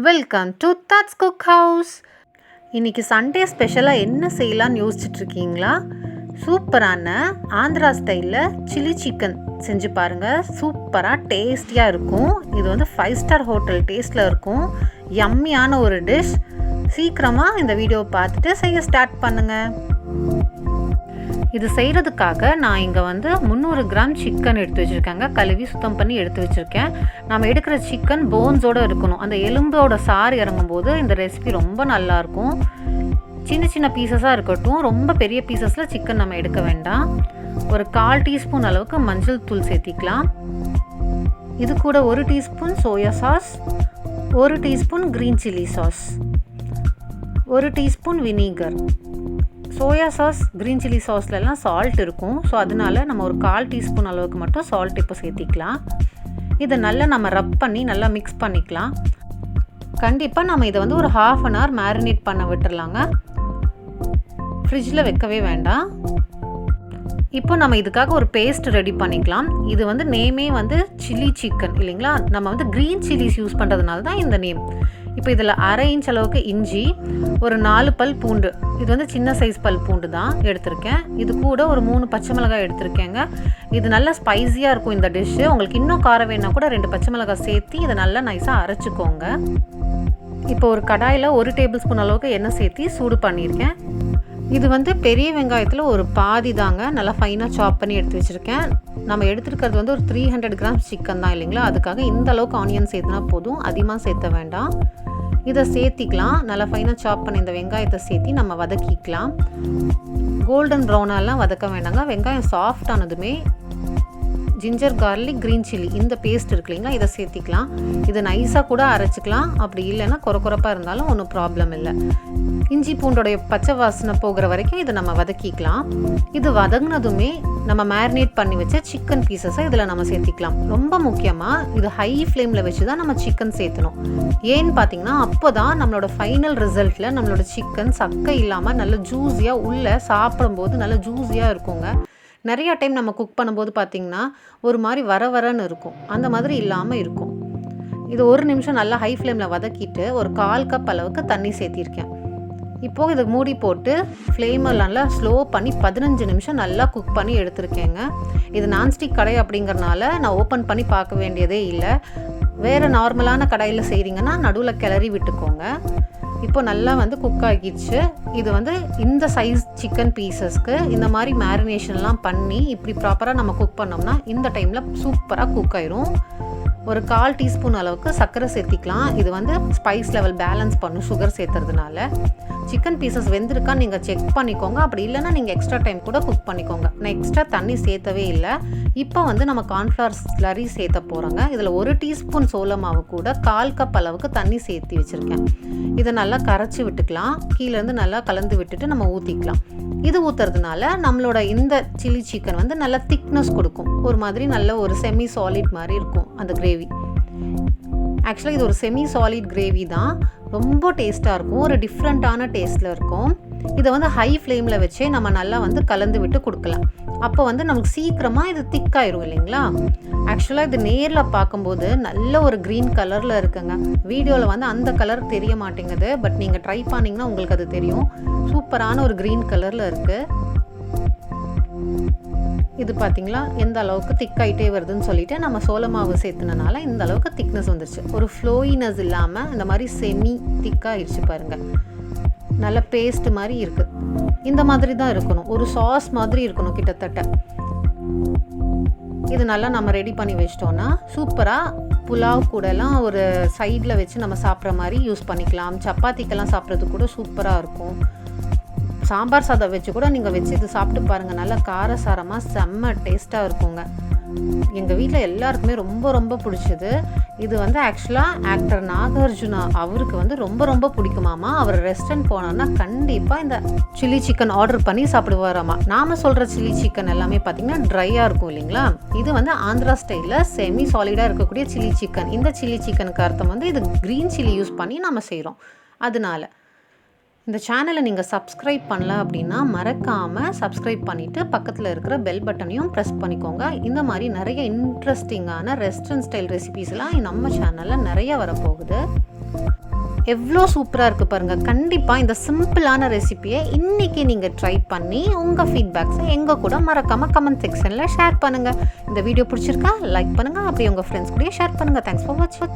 Welcome to thoughts Cookhouse. இன்றைக்கி Sunday ஸ்பெஷலாக என்ன செய்யலான்னு யோசிச்சுட்ருக்கீங்களா? சூப்பரான ஆந்திரா ஸ்டைலில் சில்லி சிக்கன் செஞ்சு பாருங்கள். சூப்பராக டேஸ்டியாக இருக்கும். இது வந்து 5 ஸ்டார் ஹோட்டல் டேஸ்ட்டில் இருக்கும். யம்மியான ஒரு டிஷ். சீக்கிரமாக இந்த வீடியோவை பார்த்துட்டு செய்ய ஸ்டார்ட் பண்ணுங்கள். இது செய்கிறதுக்காக நான் இங்கே வந்து 300 கிராம் சிக்கன் எடுத்து வச்சுருக்கேங்க. கழுவி சுத்தம் பண்ணி எடுத்து வச்சுருக்கேன். நம்ம எடுக்கிற சிக்கன் போன்ஸோடு இருக்கணும். அந்த எலும்போட சாறு இறங்கும்போது இந்த ரெசிபி ரொம்ப நல்லாயிருக்கும். சின்ன சின்ன பீசஸாக இருக்கட்டும், ரொம்ப பெரிய பீசஸில் சிக்கன் நம்ம எடுக்க வேண்டாம். ஒரு 1/4 டீஸ்பூன் அளவுக்கு மஞ்சள் தூள் சேர்த்திக்கலாம். இது கூட 1 teaspoon soya sauce, 1 teaspoon green chilli sauce, 1 teaspoon vinegar. Soya sauce, green chilli சாஸ்லலாம் சால்ட் இருக்கும். ஸோ அதனால் நம்ம ஒரு 1/4 டீஸ்பூன் அளவுக்கு மட்டும் சால்ட் இப்போ சேர்த்திக்கலாம். இதை நல்லா நம்ம ரப் பண்ணி நல்லா மிக்ஸ் பண்ணிக்கலாம். கண்டிப்பாக நம்ம இதை வந்து ஒரு 1/2 அன் ஹவர் மேரினேட் பண்ண விட்டுடலாங்க. ஃப்ரிட்ஜில் வைக்கவே வேண்டாம். இப்போ நம்ம இதுக்காக ஒரு பேஸ்ட் ரெடி பண்ணிக்கலாம். இது வந்து நேமே வந்து சில்லி சிக்கன் இல்லைங்களா? நம்ம வந்து க்ரீன் சில்லிஸ் யூஸ் பண்ணுறதுனால தான் இந்த நேம். இப்போ இதில் 1/2 இன்ச் அளவுக்கு இஞ்சி, ஒரு 4 பல் பூண்டு, இது வந்து சின்ன சைஸ் பல் பூண்டு தான் எடுத்திருக்கேன். இது கூட ஒரு 3 பச்சை மிளகாய் எடுத்திருக்கேங்க. இது நல்லா ஸ்பைஸியாக இருக்கும் இந்த டிஷ்ஷு. உங்களுக்கு இன்னும் காரம் வேணால் கூட 2 பச்சை மிளகாய் சேர்த்து இதை நல்லா நைஸாக அரைச்சிக்கோங்க. இப்போ ஒரு கடாயில் 1 டேபிள் ஸ்பூன் அளவுக்கு எண்ணெய் சேர்த்து சூடு பண்ணியிருக்கேன். இது வந்து பெரிய வெங்காயத்தில் ஒரு பாதி தாங்க, நல்லா ஃபைனாக சாப் பண்ணி எடுத்து வச்சுருக்கேன். நம்ம எடுத்துருக்கிறது வந்து ஒரு 300 கிராம்ஸ் சிக்கன் தான் இல்லைங்களா? அதுக்காக இந்த அளவுக்கு ஆனியன் சேர்த்துனா போதும், அதிகமாக சேர்த்த வேண்டாம். இதை சேர்த்திக்கலாம். நல்லா ஃபைனாக சாப் பண்ணி இந்த வெங்காயத்தை சேர்த்தி நம்ம வதக்கிக்கலாம். கோல்டன் ப்ரௌனாலாம் வதக்க வேண்டாங்க. வெங்காயம் சாஃப்ட் ஆனதுமே ஜிஞ்சர் கார்லிக் க்ரீன் சில்லி இந்த பேஸ்ட் இருக்கு இல்லைங்களா, இதை சேர்த்திக்கலாம். இதை நைஸாக கூட அரைச்சிக்கலாம். அப்படி இல்லைன்னா குறப்பாக இருந்தாலும் ஒன்றும் ப்ராப்ளம் இல்லை. இஞ்சி பூண்டோடைய பச்சை வாசனை போகிற வரைக்கும் இதை நம்ம வதக்கிக்கலாம். இது வதங்கினதுமே நம்ம மேரினேட் பண்ணி வச்ச சிக்கன் பீசஸை இதில் நம்ம சேர்த்திக்கலாம். ரொம்ப முக்கியமாக இது ஹை ஃப்ளேமில் வச்சு தான் நம்ம சிக்கன் சேர்த்தணும். ஏன்னு பார்த்தீங்கன்னா அப்போ தான் நம்மளோட ஃபைனல் ரிசல்ட்டில் நம்மளோட சிக்கன் சக்கை இல்லாமல் நல்ல ஜூஸியாக உள்ளே சாப்பிடும்போது நல்ல ஜூஸியாக இருக்குங்க. நிறையா டைம் நம்ம குக் பண்ணும்போது பார்த்திங்கன்னா ஒரு மாதிரி வரன்னு இருக்கும். அந்த மாதிரி இல்லாமல் இருக்கும். இது 1 நிமிஷம் நல்லா ஹை ஃப்ளேமில் வதக்கிட்டு ஒரு 1/4 கப் அளவுக்கு தண்ணி சேர்த்திருக்கேன். இப்போது இதை மூடி போட்டு ஃப்ளேமை நல்லா ஸ்லோ பண்ணி 15 நிமிஷம் நல்லா குக் பண்ணி எடுத்துருக்கேங்க. இது நான்ஸ்டிக் கடை அப்படிங்கிறனால நான் ஓப்பன் பண்ணி பார்க்க வேண்டியதே இல்லை. வேறு நார்மலான கடாயில் செய்கிறீங்கன்னா நடுவில் கிளறி விட்டுக்கோங்க. இப்போ நல்லா வந்து குக் ஆகிடுச்சு. இது வந்து இந்த சைஸ் சிக்கன் பீசஸ்க்கு இந்த மாதிரி மேரினேஷன்லாம் பண்ணி இப்படி ப்ராப்பராக நம்ம குக் பண்ணோம்னா இந்த டைமில் சூப்பராக குக் ஆயிரும். ஒரு 1/4 டீஸ்பூன் அளவுக்கு சர்க்கரை சேர்த்திக்கலாம். இது வந்து ஸ்பைஸ் லெவல் பேலன்ஸ் பண்ணும் சுகர் சேர்த்துறதுனால. சிக்கன் பீசஸ் வெந்திருக்கான்னு நீங்கள் செக் பண்ணிக்கோங்க. அப்படி இல்லைன்னா நீங்கள் எக்ஸ்ட்ரா டைம் கூட குக் பண்ணிக்கோங்க. நான் எக்ஸ்ட்ரா தண்ணி சேர்த்தவே இல்லை. இப்போ வந்து நம்ம கார்ன்ஃப்ளவர் ஸ்லரி சேர்த்த போகிறோங்க. இதில் 1 டீஸ்பூன் சோள மாவு கூட 1/4 கப் அளவுக்கு தண்ணி சேர்த்து வச்சுருக்கேன். இதை நல்லா கரைச்சி விட்டுக்கலாம். கீழேருந்து நல்லா கலந்து விட்டுட்டு நம்ம ஊற்றிக்கலாம். இது ஊற்றுறதுனால நம்மளோட இந்த சில்லி சிக்கன் வந்து நல்லா திக்னஸ் கொடுக்கும். ஒரு மாதிரி நல்ல ஒரு செமி சாலிட் மாதிரி இருக்கும் அந்த கிரேவி. ஆக்சுவலாக இது ஒரு செமி சாலிட் கிரேவி தான். ரொம்ப டேஸ்ட்டாக இருக்கும். ஒரு டிஃப்ரெண்ட்டான டேஸ்ட்டில் இருக்கும். இதை வந்து ஹை ஃப்ளேமில் வச்சே நம்ம நல்லா வந்து கலந்து விட்டு கொடுக்கலாம். அப்போ வந்து நமக்கு சீக்கிரமாக இது திக்காயிரும் இல்லைங்களா? ஆக்சுவலாக இது நேரில் பார்க்கும்போது நல்ல ஒரு க்ரீன் கலரில் இருக்குங்க. வீடியோவில் வந்து அந்த கலர் தெரிய மாட்டேங்குது. பட் நீங்கள் ட்ரை பண்ணிங்கன்னா உங்களுக்கு அது தெரியும். சூப்பரான ஒரு க்ரீன் கலரில் இருக்குது. இது பார்த்திங்களா எந்த அளவுக்கு திக்காயிட்டே வருதுன்னு சொல்லிட்டு நம்ம சோள மாவு சேர்த்துனனால இந்த அளவுக்கு திக்னஸ் வந்துருச்சு. ஒரு ஃப்ளோயினஸ் இல்லாமல் இந்த மாதிரி செமி திக்காகிடுச்சு பாருங்கள். நல்ல பேஸ்ட் மாதிரி இருக்குது. இந்த மாதிரி தான் இருக்கணும். ஒரு சாஸ் மாதிரி இருக்கணும் கிட்டத்தட்ட. இது நல்லா நம்ம ரெடி பண்ணி வச்சிட்டோன்னா சூப்பராக புலாவ் கூடலாம் ஒரு சைடில் வச்சு நம்ம சாப்பிட்ற மாதிரி யூஸ் பண்ணிக்கலாம். சப்பாத்திக்கெல்லாம் சாப்பிட்றது கூட சூப்பராக இருக்கும். சாம்பார் சாதம் வச்சு கூட நீங்கள் வச்சு இது சாப்பிட்டு பாருங்கள். நல்லா காரசாரமாக செம்ம டேஸ்ட்டாக இருக்குங்க. எங்கள் வீட்டில் எல்லாருக்குமே ரொம்ப பிடிச்சது. இது வந்து ஆக்சுவலாக ஆக்டர் நாகார்ஜுனா அவருக்கு வந்து ரொம்ப பிடிக்குமாமா. அவர் ரெஸ்டாரண்ட் போனோன்னா கண்டிப்பாக இந்த சில்லி சிக்கன் ஆர்டர் பண்ணி சாப்பிடுவாராமா. நாம் சொல்கிற சில்லி சிக்கன் எல்லாமே பார்த்திங்கன்னா ட்ரையாக இருக்கும் இல்லைங்களா? இது வந்து ஆந்திரா ஸ்டைலில் செமி சாலிடாக இருக்கக்கூடிய சில்லி சிக்கன். இந்த சில்லி சிக்கனுக்கு அர்த்தம் வந்து இது க்ரீன் சில்லி யூஸ் பண்ணி நம்ம செய்கிறோம். அதனால இந்த சேனலை நீங்கள் சப்ஸ்கிரைப் பண்ணல அப்படின்னா மறக்காமல் சப்ஸ்கிரைப் பண்ணிவிட்டு பக்கத்தில் இருக்கிற பெல் பட்டனையும் ப்ரெஸ் பண்ணிக்கோங்க. இந்த மாதிரி நிறைய இன்ட்ரெஸ்டிங்கான ரெஸ்டாரண்ட் ஸ்டைல் ரெசிபீஸ்லாம் நம்ம சேனலில் நிறைய வரப்போகுது. எவ்வளோ சூப்பராக இருக்குது பாருங்கள். கண்டிப்பாக இந்த சிம்பிளான ரெசிபியை இன்றைக்கி நீங்கள் ட்ரை பண்ணி உங்கள் ஃபீட்பேக்ஸை எங்கள் கூட மறக்காமல் கமெண்ட் செக்ஷனில் ஷேர் பண்ணுங்கள். இந்த வீடியோ பிடிச்சிருக்கா லைக் பண்ணுங்கள், அப்படியே உங்கள் ஃப்ரெண்ட்ஸ் கூட ஷேர் பண்ணுங்கள். தேங்க்ஸ் ஃபார் வாட்சிங்.